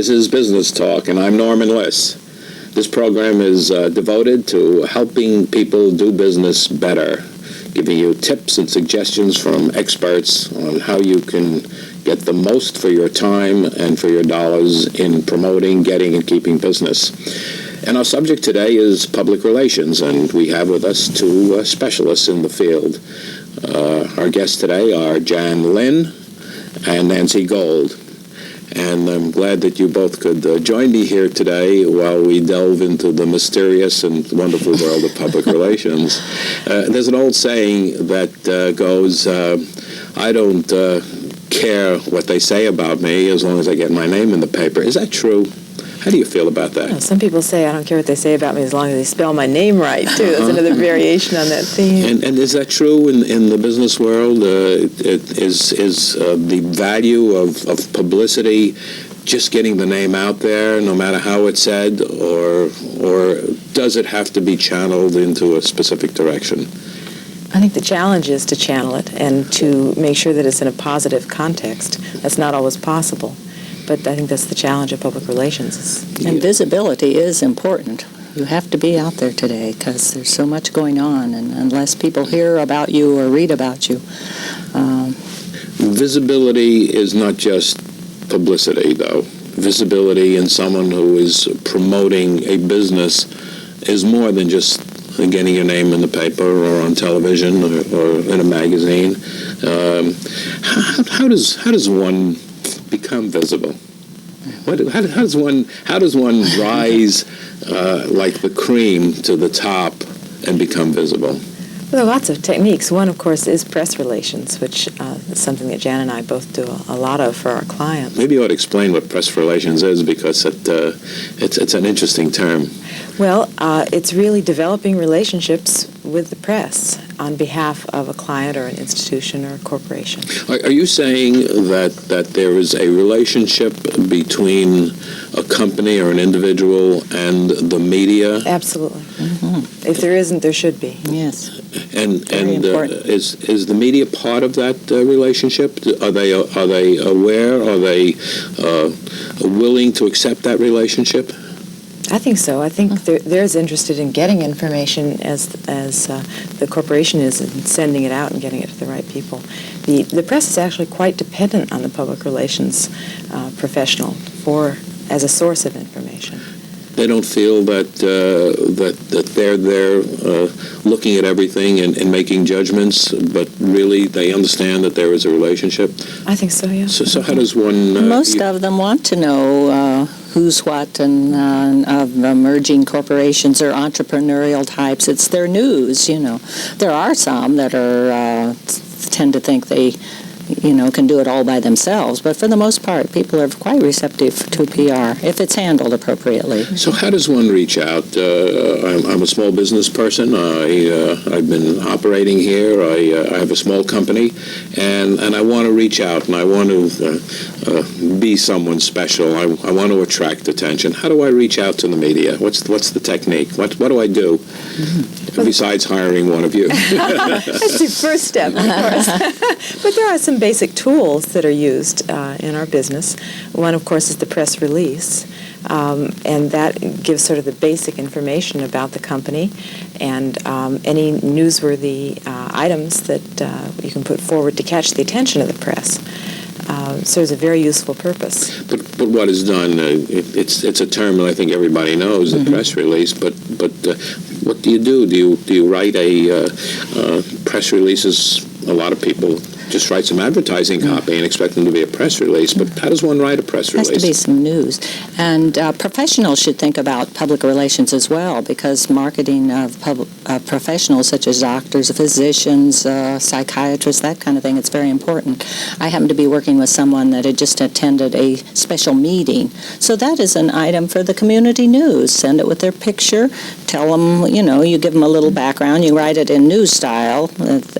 This is Business Talk, and I'm Norman Liss. This program is devoted to helping people do business better, giving you tips and suggestions from experts on how you can get the most for your time and for your dollars in promoting, getting, and keeping business. And our subject today is public relations, and we have with us two specialists in the field. Our guests today are Linn and Nancy Gold. And I'm glad that you both could join me here today while we delve into the mysterious and wonderful world of public relations. There's an old saying that goes, I don't care what they say about me as long as I get my name in the paper. Is that true? How do you feel about that? Well, some people say, I don't care what they say about me as long as they spell my name right, too. That's another variation on that theme. And is that true in the business world? Is the value of publicity just getting the name out there, no matter how it's said, or does it have to be channeled into a specific direction? I think the challenge is to channel it and to make sure that it's in a positive context. That's not always possible. But I think that's the challenge of public relations. And visibility is important. You have to be out there today because there's so much going on, and unless people hear about you or read about you. Visibility is not just publicity, though. Visibility in someone who is promoting a business is more than just getting your name in the paper or on television or in a magazine. How does one become visible? How does one rise like the cream to the top and become visible? Well, there are lots of techniques. One, of course, is press relations, which is something that Jan and I both do a lot of for our clients. Maybe you ought to explain what press relations is, because it's an interesting term. Well, it's really developing relationships with the press on behalf of a client or an institution or a corporation. Are you saying that there is a relationship between a company or an individual and the media? Absolutely. Mm-hmm. If there isn't, there should be. Yes. And is the media part of that relationship? Are they aware? Are they willing to accept that relationship? I think so. I think they're as interested in getting information as the corporation is in sending it out and getting it to the right people. The press is actually quite dependent on the public relations professional as a source of information. They don't feel that they're there looking at everything and making judgments, but really they understand that there is a relationship? I think so, yeah. So how does one... Most of them want to know who's what and of emerging corporations or entrepreneurial types. It's their news, you know. There are some that tend to think they can do it all by themselves. But for the most part, people are quite receptive to PR if it's handled appropriately. So how does one reach out? I'm a small business person. I've been operating here. I have a small company, and I want to reach out, and I want to be someone special. I want to attract attention. How do I reach out to the media? What's the technique? What do I do besides hiring one of you? That's the first step, of course. But there are some basic tools that are used in our business. One, of course, is the press release, and that gives sort of the basic information about the company and any newsworthy items that you can put forward to catch the attention of the press. Serves a very useful purpose. But what is done? It's a term that I think everybody knows, the press release. But what do you do? Do you write a press releases? A lot of people just write some advertising copy and expect them to be a press release. But how does one write a press release? It has to be some news. And professionals should think about public relations as well, because marketing of professionals such as doctors, physicians, psychiatrists, that kind of thing, it's very important. I happen to be working with someone that had just attended a special meeting. So that is an item for the community news. Send it with their picture. Tell them, you give them a little background. You write it in news style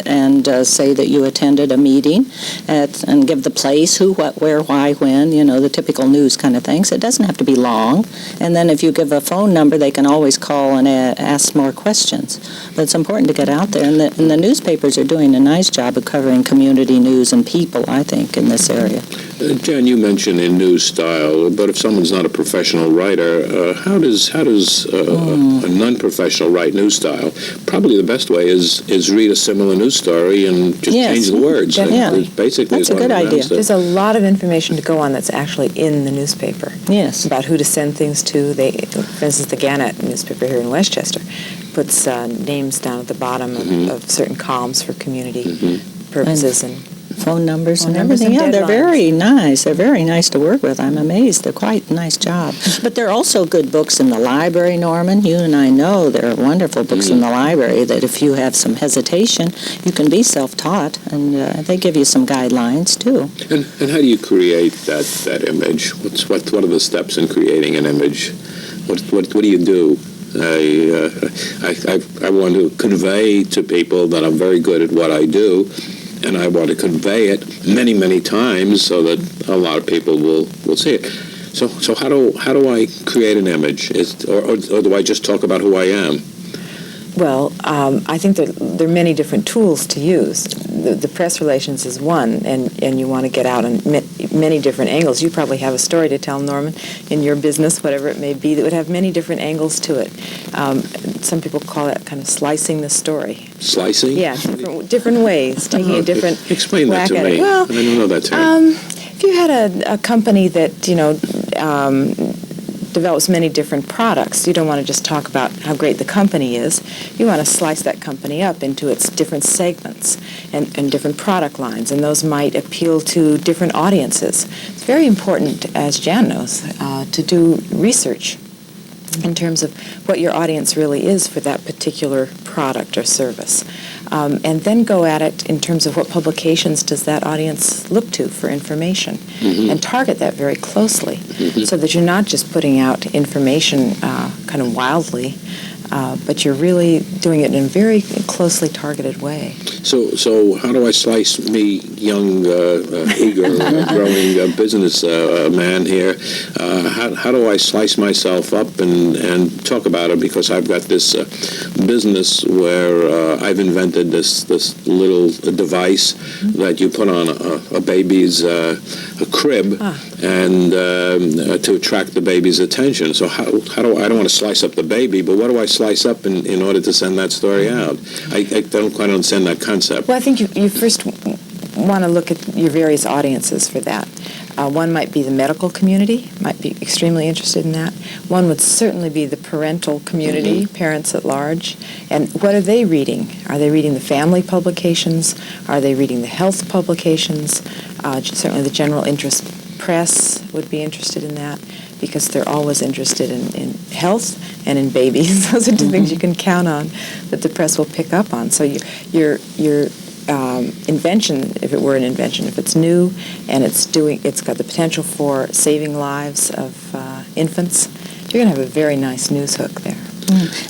and say that you attended a meeting and give the place, who, what, where, why, when, the typical news kind of things. It doesn't have to be long. And then if you give a phone number, they can always call and ask more questions. But it's important to get out there. And the newspapers are doing a nice job of covering community news and people, I think, in this area. Jan, you mentioned in news style, but if someone's not a professional writer, how does a non-professional write news style? Probably the best way is read a similar news story and just change the words. Definitely. Basically, That's a good idea. There's a lot of information to go on that's actually in the newspaper. Yes. About who to send things to. For instance, the Gannett newspaper here in Westchester puts names down at the bottom of certain columns for community purposes and phone numbers and numbers everything. and They're deadlines. very nice. They're very nice to work with. I'm amazed. They're quite a nice job. But there are also good books in the library, Norman. You and I know there are wonderful books in the library that if you have some hesitation, you can be self-taught, and they give you some guidelines, too. And how do you create that image? What are the steps in creating an image? What do you do? I want to convey to people that I'm very good at what I do, and I want to convey it many, many times so that a lot of people will see it. So how do I create an image? Or do I just talk about who I am? Well, I think that there are many different tools to use. The press relations is one, and you want to get out on many different angles. You probably have a story to tell, Norman, in your business, whatever it may be, that would have many different angles to it. Some people call that kind of slicing the story. Slicing? Yeah, different ways, taking a different Explain that to whack at me. it. Well, I don't know that term. if you had a company that, develops many different products, you don't want to just talk about how great the company is. You want to slice that company up into its different segments and different product lines, and those might appeal to different audiences. It's very important, as Jan knows, to do research in terms of what your audience really is for that particular product or service. And then go at it in terms of what publications does that audience look to for information, and target that very closely so that you're not just putting out information kind of wildly, but you're really doing it in a very closely targeted way. So how do I slice me, young, eager, growing business man here? How do I slice myself up and talk about it? Because I've got this business where I've invented this little device that you put on a baby's a crib and to attract the baby's attention. So how do I don't want to slice up the baby, but what do I slice up in order to send that story out? I don't quite understand that concept. Well, I think you first want to look at your various audiences for that. One might be the medical community, might be extremely interested in that. One would certainly be the parental community, parents at large. And what are they reading? Are they reading the family publications? Are they reading the health publications? Certainly the general interest press would be interested in that, because they're always interested in health and in babies. Those are two things you can count on that the press will pick up on. So your invention, if it were an invention, if it's new and it's got the potential for saving lives of infants, you're going to have a very nice news hook there.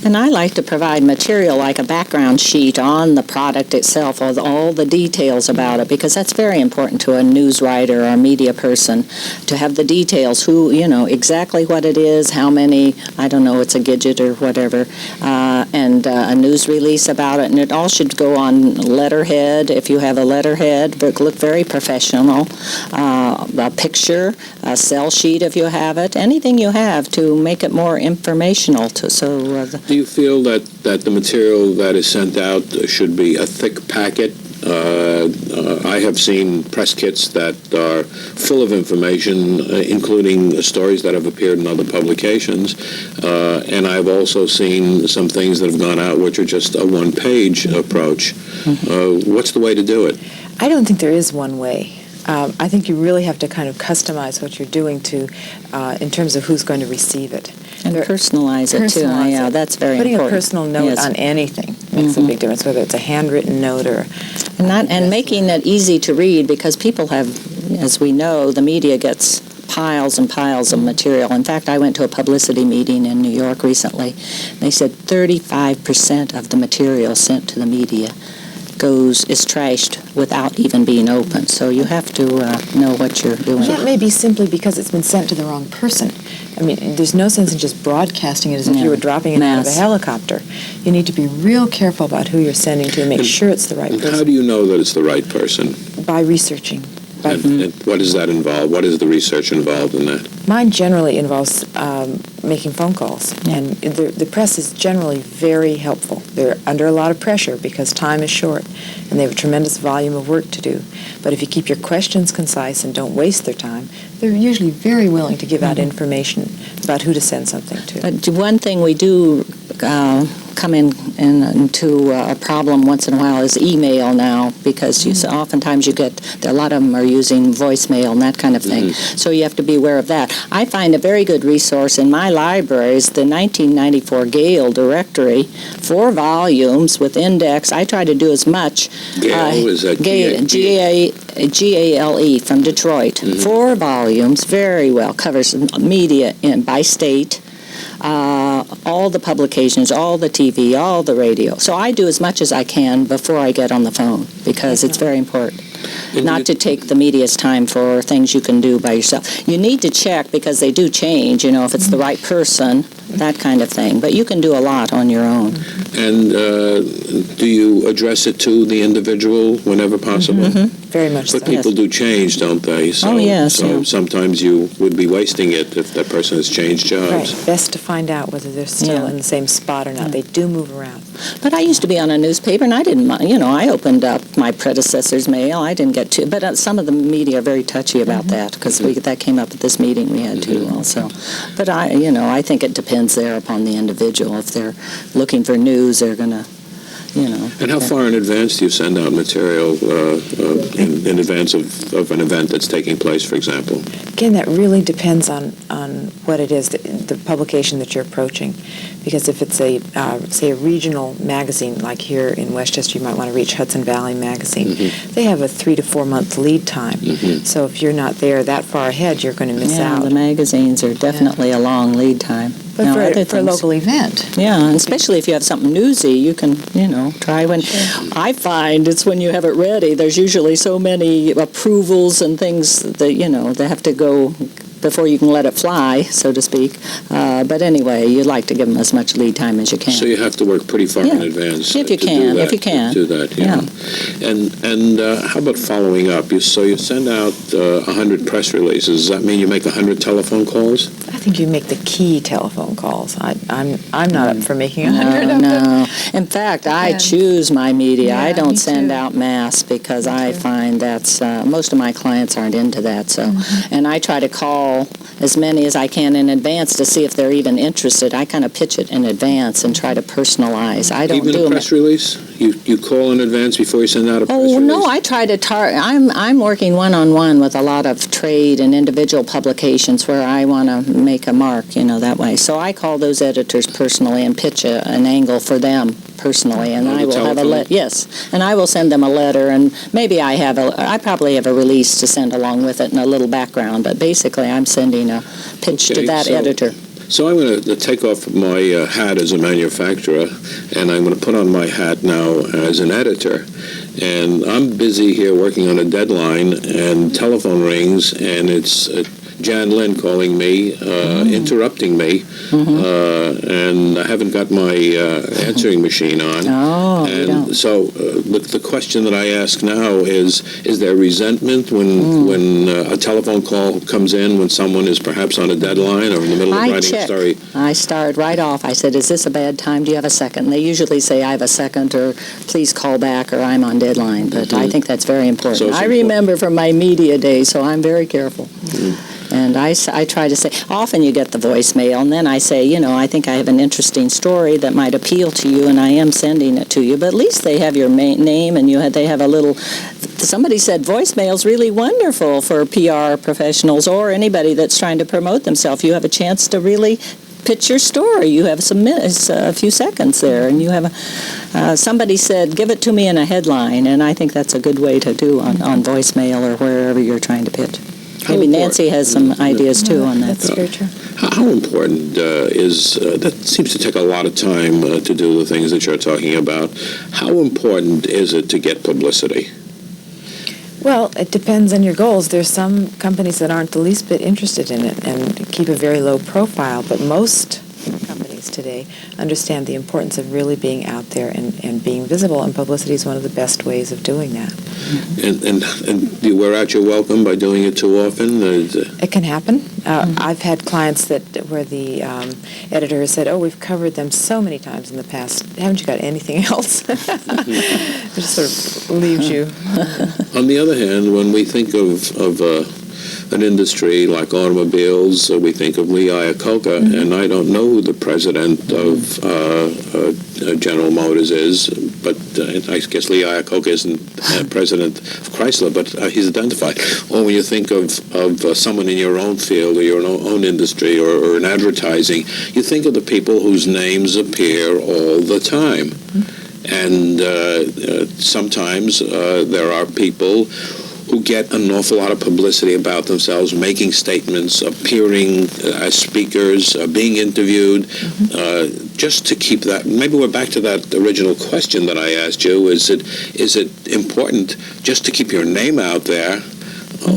And I like to provide material like a background sheet on the product itself, all the details about it, because that's very important to a news writer or a media person, to have the details, exactly what it is, how many, I don't know, it's a Gidget or whatever, and a news release about it. And it all should go on letterhead, if you have a letterhead, but look very professional. A picture, a sell sheet if you have it, anything you have to make it more informational. Do you feel that the material that is sent out should be a thick packet? I have seen press kits that are full of information, including stories that have appeared in other publications, and I've also seen some things that have gone out which are just a one-page approach. What's the way to do it? I don't think there is one way. I think you really have to kind of customize what you're doing in terms of who's going to receive it. And personalize it, too. Yeah, that's very important. Putting a personal note on anything makes a big difference, whether it's a handwritten note or... And making it easy to read, because people have, as we know, the media gets piles and piles of material. In fact, I went to a publicity meeting in New York recently. They said 35% of the material sent to the media is trashed without even being opened. So you have to know what you're doing. That may be simply because it's been sent to the wrong person. I mean, there's no sense in just broadcasting it as if you were dropping it out of a helicopter. You need to be real careful about who you're sending to and make sure it's the right person. How do you know that it's the right person? By researching. And what does that involve? What is the research involved in that? Mine generally involves making phone calls, and the press is generally very helpful. They're under a lot of pressure because time is short, and they have a tremendous volume of work to do. But if you keep your questions concise and don't waste their time, they're usually very willing to give out information about who to send something to. But one thing we do come into a problem once in a while is email now, because oftentimes you get, a lot of them are using voicemail and that kind of thing. So you have to be aware of that. I find a very good resource in my library is the 1994 Gale directory, 4 volumes with index. I try to do as much. Gale, is that Gale from Detroit. 4 volumes, very well, covers media by state. All the publications, all the TV, all the radio. So I do as much as I can before I get on the phone, because it's very important not to take the media's time for things you can do by yourself. You need to check, because they do change, if it's the right person, that kind of thing. But you can do a lot on your own. And do you address it to the individual whenever possible? Very much But so. people do change, don't they? So, So sometimes you would be wasting it if that person has changed jobs. Right. Best to find out whether they're still in the same spot or not. They do move around. But I used to be on a newspaper, and I didn't mind. I opened up my predecessor's mail. I didn't get to, but some of the media are very touchy about that, because that came up at this meeting we had too also. But I think it depends there upon the individual. If they're looking for news, they're going to, And how far in advance do you send out material in advance of an event that's taking place, for example? Again, that really depends on what it is, the publication that you're approaching. Because if it's say a regional magazine, like here in Westchester, you might want to reach Hudson Valley Magazine. They have a 3 to 4 month lead time. So if you're not there that far ahead, you're going to miss out. The magazines are definitely a long lead time. But for a local event. Yeah, and especially if you have something newsy, you can, try when. I find it's when you have it ready, there's usually so many approvals and things that, they have to go before you can let it fly, so to speak. But anyway, you'd like to give them as much lead time as you can. So you have to work pretty far in advance if you to can. do that. If you can, to do that. And how about following up? So you send out 100 press releases. Does that mean you make 100 telephone calls? I think you make the key telephone calls. I'm not up for making 100 of them. No. In fact, I choose my media. Yeah, I don't me send too. out mass, because I find that's most of my clients aren't into that. So, and I try to call as many as I can in advance to see if they're even interested. I kind of pitch it in advance and try to personalize. I don't Even do a press release? You call in advance before you send out a press release? Oh, no, I try to I'm working one-on-one with a lot of trade and individual publications where I want to make a mark, that way. So I call those editors personally and pitch an angle for them personally, and I will have a letter. Yes, and I will send them a letter, and maybe I probably have a release to send along with it and a little background, but basically I'm sending a pitch to that editor. So I'm going to take off my hat as a manufacturer, and I'm going to put on my hat now as an editor. And I'm busy here working on a deadline, and telephone rings, and it's Jan Linn calling me, interrupting me, and I haven't got my answering machine on. And so the question that I ask now is there resentment when a telephone call comes in when someone is perhaps on a deadline or in the middle of writing a story? I start right off. I said, is this a bad time? Do you have a second? And they usually say, I have a second, or please call back, or I'm on deadline. But I think that's very important. So I remember from my media days, so I'm very careful. And I try to say, often you get the voicemail, and then I say, I think I have an interesting story that might appeal to you, and I am sending it to you. But at least they have your name, and they have a little. Somebody said voicemail's really wonderful for PR professionals or anybody that's trying to promote themselves. You have a chance to really pitch your story. You have some minutes, a few seconds there, and you have somebody said, give it to me in a headline, and I think that's a good way to do on voicemail or wherever you're trying to pitch. Maybe Nancy has some ideas too on that. That's very true. How important is that? Seems to take a lot of time to do the things that you're talking about. How important is it to get publicity? Well, it depends on your goals. There's some companies that aren't the least bit interested in it and keep a very low profile, but most companies companies today understand the importance of really being out there and being visible, and publicity is one of the best ways of doing that. And do you wear out your welcome by doing it too often? It can happen. I've had clients where the editor has said, "Oh, we've covered them so many times in the past. Haven't you got anything else?" It just sort of leaves you. On the other hand, when we think of an industry like automobiles, we think of Lee Iacocca, and I don't know who the president of General Motors is, but I guess Lee Iacocca isn't president of Chrysler, but he's identified. Or when you think of someone in your own field or your own industry or in advertising, you think of the people whose names appear all the time. And sometimes there are people who get an awful lot of publicity about themselves, making statements, appearing as speakers, being interviewed, just to keep that. Maybe we're back to that original question that I asked you. Is it important just to keep your name out there,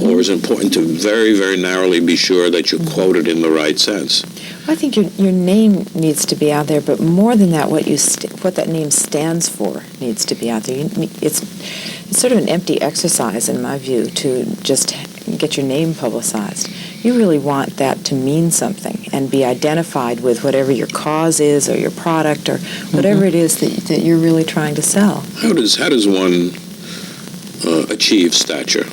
or is it important to very, very narrowly be sure that you're quoted in the right sense? I think your name needs to be out there, but more than that, what that name stands for needs to be out there. It's sort of an empty exercise, in my view, to just get your name publicized. You really want that to mean something and be identified with whatever your cause is or your product or whatever it is that you're really trying to sell. How does one achieve stature?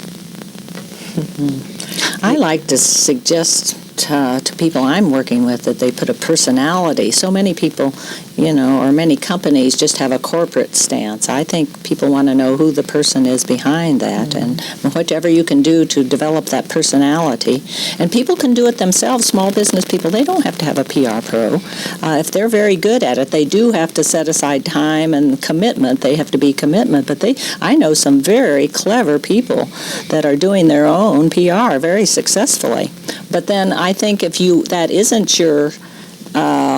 I like to suggest to people I'm working with that they put a personality. So many people, or many companies just have a corporate stance. I think people want to know who the person is behind that, and whatever you can do to develop that personality. And people can do it themselves. Small business people, they don't have to have a PR pro. If they're very good at it, they do have to set aside time and commitment. They have to be commitment. But I know some very clever people that are doing their own PR very successfully. But then I think if that isn't your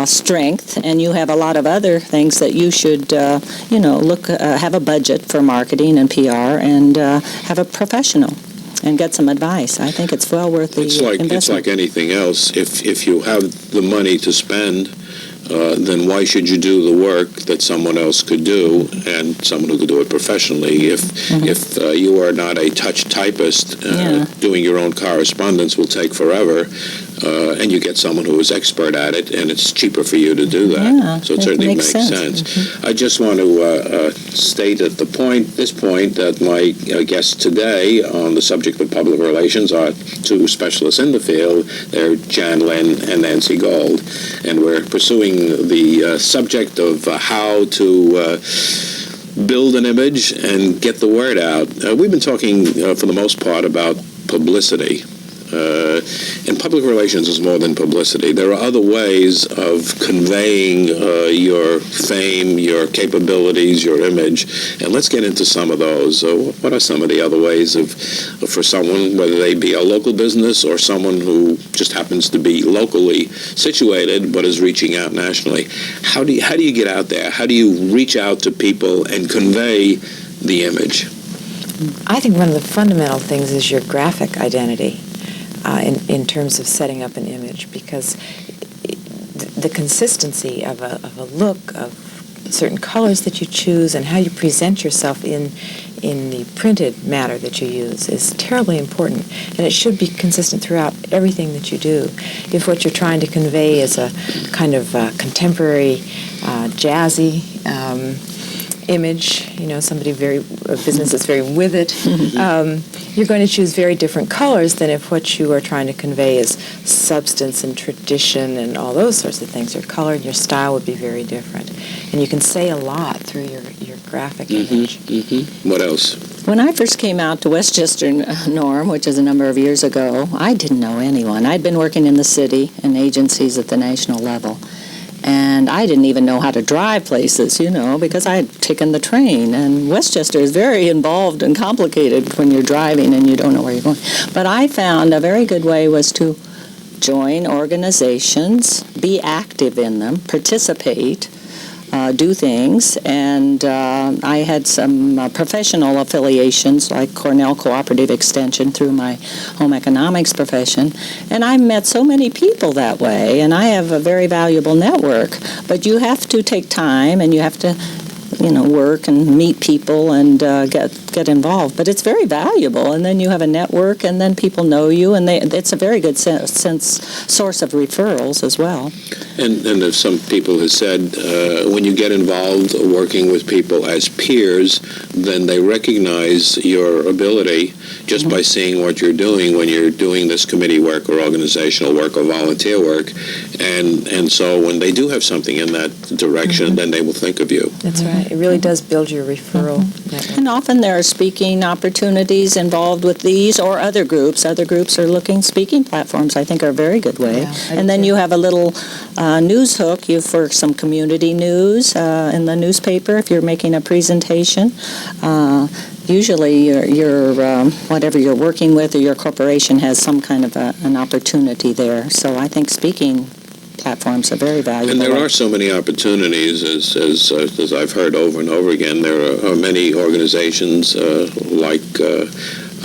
strength, and you have a lot of other things that you should, have a budget for marketing and PR, and have a professional and get some advice. I think it's well worth the investment. It's like anything else. If you have the money to spend, then why should you do the work that someone else could do, and someone who could do it professionally? If you are not a touch typist, doing your own correspondence will take forever, and you get someone who is expert at it, and it's cheaper for you to do that. Yeah, so it certainly makes sense. I just want to state at this point that my guests today on the subject of public relations are two specialists in the field. They're Jan Linn and Nancy Gold, and we're pursuing the subject of how to build an image and get the word out. We've been talking for the most part about publicity. And public relations is more than publicity. There are other ways of conveying your fame, your capabilities, your image, and let's get into some of those. What are some of the other ways for someone, whether they be a local business or someone who just happens to be locally situated but is reaching out nationally? How do you get out there? How do you reach out to people and convey the image? I think one of the fundamental things is your graphic identity. In terms of setting up an image, because the consistency of a look, of certain colors that you choose, and how you present yourself in the printed matter that you use is terribly important, and it should be consistent throughout everything that you do. If what you're trying to convey is a kind of contemporary, jazzy image, a business that's very with it, you're going to choose very different colors than if what you are trying to convey is substance and tradition and all those sorts of things. Your color and your style would be very different. And you can say a lot through your graphic image. What else? When I first came out to Westchester, Norm, which is a number of years ago, I didn't know anyone. I'd been working in the city and agencies at the national level. And I didn't even know how to drive places, because I had taken the train. And Westchester is very involved and complicated when you're driving and you don't know where you're going. But I found a very good way was to join organizations, be active in them, participate, do things. And I had some professional affiliations, like Cornell Cooperative Extension through my home economics profession. And I met so many people that way, and I have a very valuable network. But you have to take time, and you have to work and meet people and get involved. But it's very valuable, and then you have a network, and then people know you, and it's a very good source of referrals as well. And there's some people who said when you get involved working with people as peers, then they recognize your ability just by seeing what you're doing when you're doing this committee work or organizational work or volunteer work. And so when they do have something in that direction, then they will think of you. That's right. It really does build your referral network. And often there are speaking opportunities involved with these or other groups. Other groups are looking. Speaking platforms, I think, are a very good way. Yeah, and then you have a little news hook for some community news in the newspaper if you're making a presentation. Usually your whatever you're working with or your corporation has some kind of an opportunity there. So I think speaking platforms are very valuable. And there are so many opportunities, as I've heard over and over again. There are many organizations like,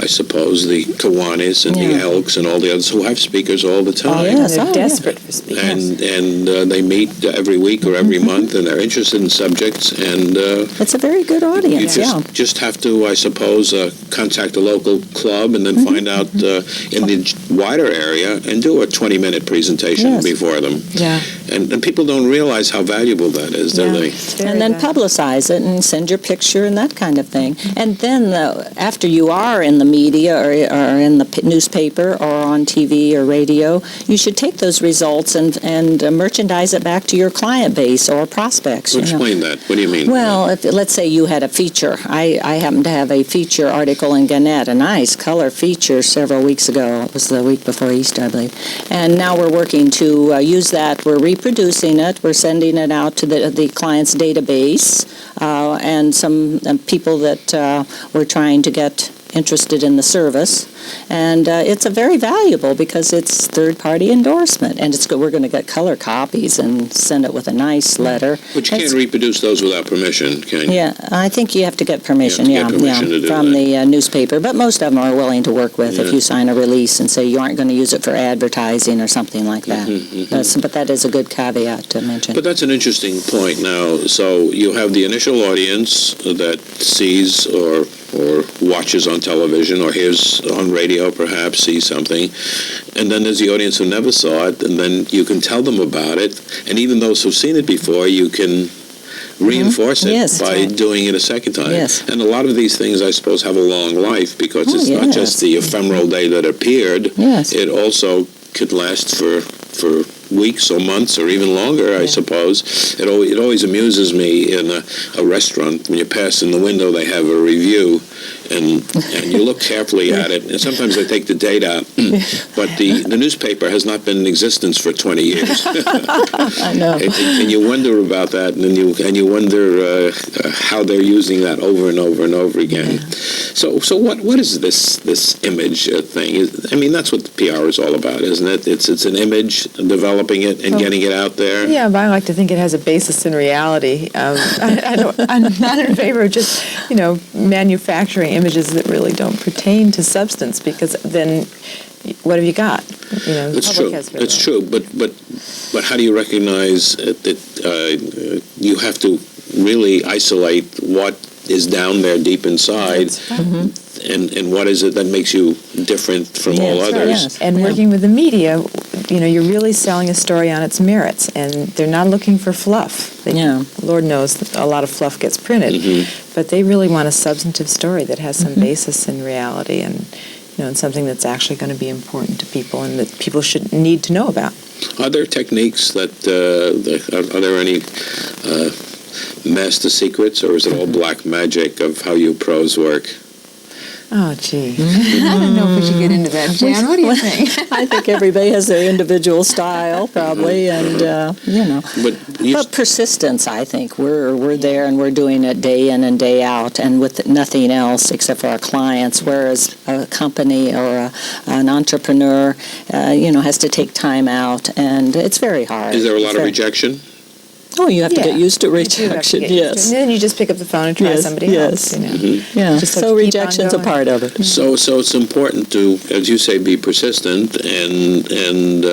I suppose, the Kiwanis and the Elks and all the others who have speakers all the time. Oh, yes. They're desperate for speakers. And they meet every week or every month, and they're interested in subjects. And it's a very good audience, you just have to, I suppose, contact a local club and then find out in the wider area and do a 20-minute presentation before them. Yeah. And people don't realize how valuable that is, do they? And then publicize it and send your picture and that kind of thing. And then after you are in the media or in the newspaper or on TV or radio, you should take those results and merchandise it back to your client base or prospects. So explain that. What do you mean? Well, let's say you had a feature. I happen to have a feature article in Gannett, a nice color feature several weeks ago. It was the week before Easter, I believe. And now we're working to use that. We're reproducing it. We're sending it out to the client's database and some people that we're trying to get interested in the service, and it's a very valuable because it's third-party endorsement, and we're going to get color copies and send it with a nice letter. But you can't reproduce those without permission, can you? Yeah, I think you have to get permission. You have to get permission to do from that. the newspaper, but most of them are willing to work with if you sign a release and say you aren't going to use it for advertising or something like that. But that is a good caveat to mention. But that's an interesting point now. So you have the initial audience that sees or watches on television or hears on radio, perhaps, sees something. And then there's the audience who never saw it, and then you can tell them about it. And even those who've seen it before, you can reinforce it by doing it a second time. Yes. And a lot of these things, I suppose, have a long life because it's not just the ephemeral day that appeared. Yes. It also could last for weeks or months or even longer, I suppose. It always amuses me in a restaurant when you pass in the window, they have a review, and you look carefully at it, and sometimes they take the date out, but the newspaper has not been in existence for 20 years. I know. And you wonder about that, and you wonder how they're using that over and over and over again. So what is this image thing? I mean, that's what the PR is all about, isn't it? It's an image, developing it and getting it out there. Yeah, but I like to think it has a basis in reality. I'm not in favor of just, manufacturing images that really don't pertain to substance, because then what have you got? It's true. It's true. But how do you recognize that you have to really isolate what is down there deep inside? And what is it that makes you different from all others? Yes. And working with the media, you're really selling a story on its merits, and they're not looking for fluff. Lord knows that a lot of fluff gets printed, but they really want a substantive story that has some basis in reality and something that's actually going to be important to people and that people should need to know about. Are there techniques are there any master secrets, or is it all black magic of how you pros work? Oh, gee. I don't know if we should get into that. Jan, what do you think? I think everybody has their individual style, probably, and, But persistence, I think. We're there and we're doing it day in and day out and with nothing else except for our clients, whereas a company or an entrepreneur, has to take time out, and it's very hard. Is there a lot of rejection? Oh, you have to get used to You do have to rejection, get used to it. yes. And then you just pick up the phone and try Yes, somebody yes. else, you know. Yeah, Just have so to keep on rejection's a going. part of it. So it's important to, as you say, be persistent and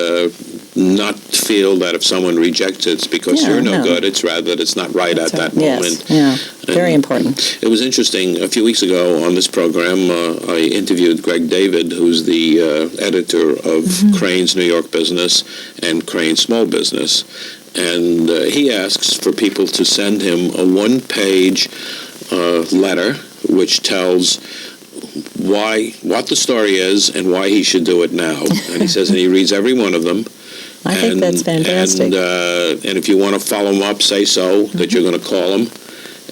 not feel that if someone rejects it's because Yeah, you're no no. good. It's rather that it's not right That's at right. that moment. Yes, yeah, very And important. It was interesting. A few weeks ago on this program, I interviewed Greg David, who's the editor of Crane's New York Business and Crane's Small Business. And he asks for people to send him a one-page letter which tells what the story is and why he should do it now. And he says, and he reads every one of them. I think that's fantastic. And if you want to follow him up, say so, that you're going to call him.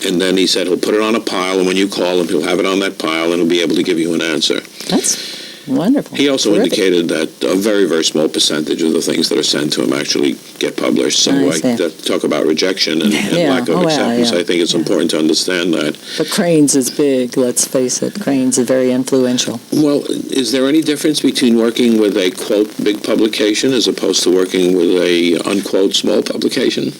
And then he said he'll put it on a pile, and when you call him, he'll have it on that pile, and he'll be able to give you an answer. That's wonderful. He also Terrific. indicated that a very, very small percentage of the things that are sent to him actually get published. So I see. talk about rejection and Yeah. lack of Oh, well, acceptance. yeah. I think it's important to understand that. But Crane's is big, let's face it. Crane's is very influential. Well, is there any difference between working with a, quote, big publication as opposed to working with a, unquote, small publication?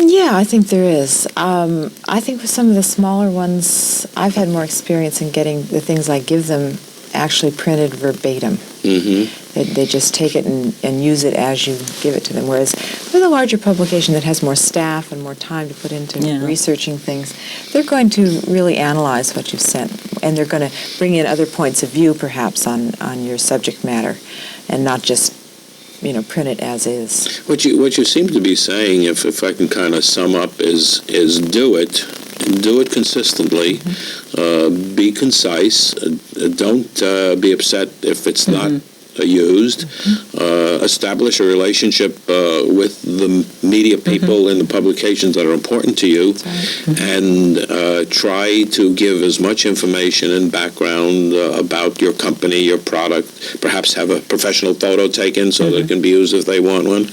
Yeah, I think there is. I think with some of the smaller ones, I've had more experience in getting the things I give them actually printed verbatim. Mm-hmm. They just take it and use it as you give it to them. Whereas with a larger publication that has more staff and more time to put into Yeah. researching things, they're going to really analyze what you've sent, and they're going to bring in other points of view, perhaps, on your subject matter, and not just print it as is. What you seem to be saying, if I can kind of sum up, is do it consistently, be concise, don't be upset if it's not used, establish a relationship with the media people in the publications that are important to you, and try to give as much information and background about your company, your product, perhaps have a professional photo taken so that it can be used if they want one,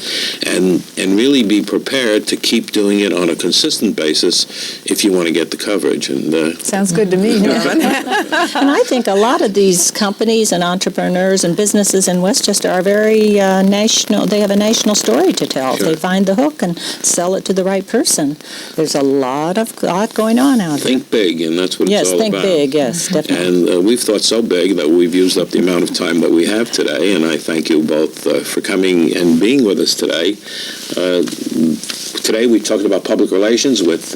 and really be prepared to keep doing it on a consistent basis if you want to get the coverage. And Sounds good to me, Norman. And I think a lot of these companies and entrepreneurs and businesses in Westchester are very national. They have a national story to tell. Sure. They find the hook and sell it to the right person. There's a lot going on out there. think big, and that's what Yes, it's all think about. big, yes, definitely. And we've thought so big that we've used up the amount of time that we have today, and I thank you both for coming and being with us today. Today we talked about public relations with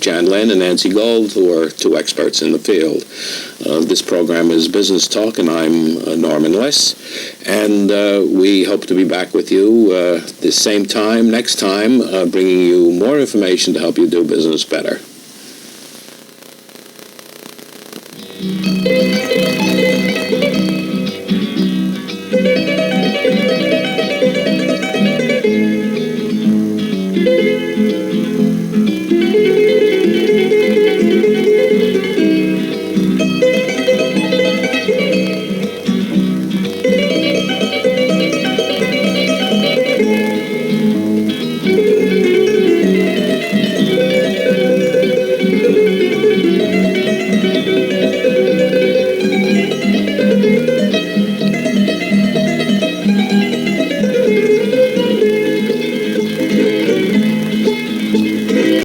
Jan Linn and Nancy Gold, who are two experts in the field. This program is Business Talk, and I'm Norman Liss, and we hope to be back with you the same time next time, bringing you more information to help you do business better.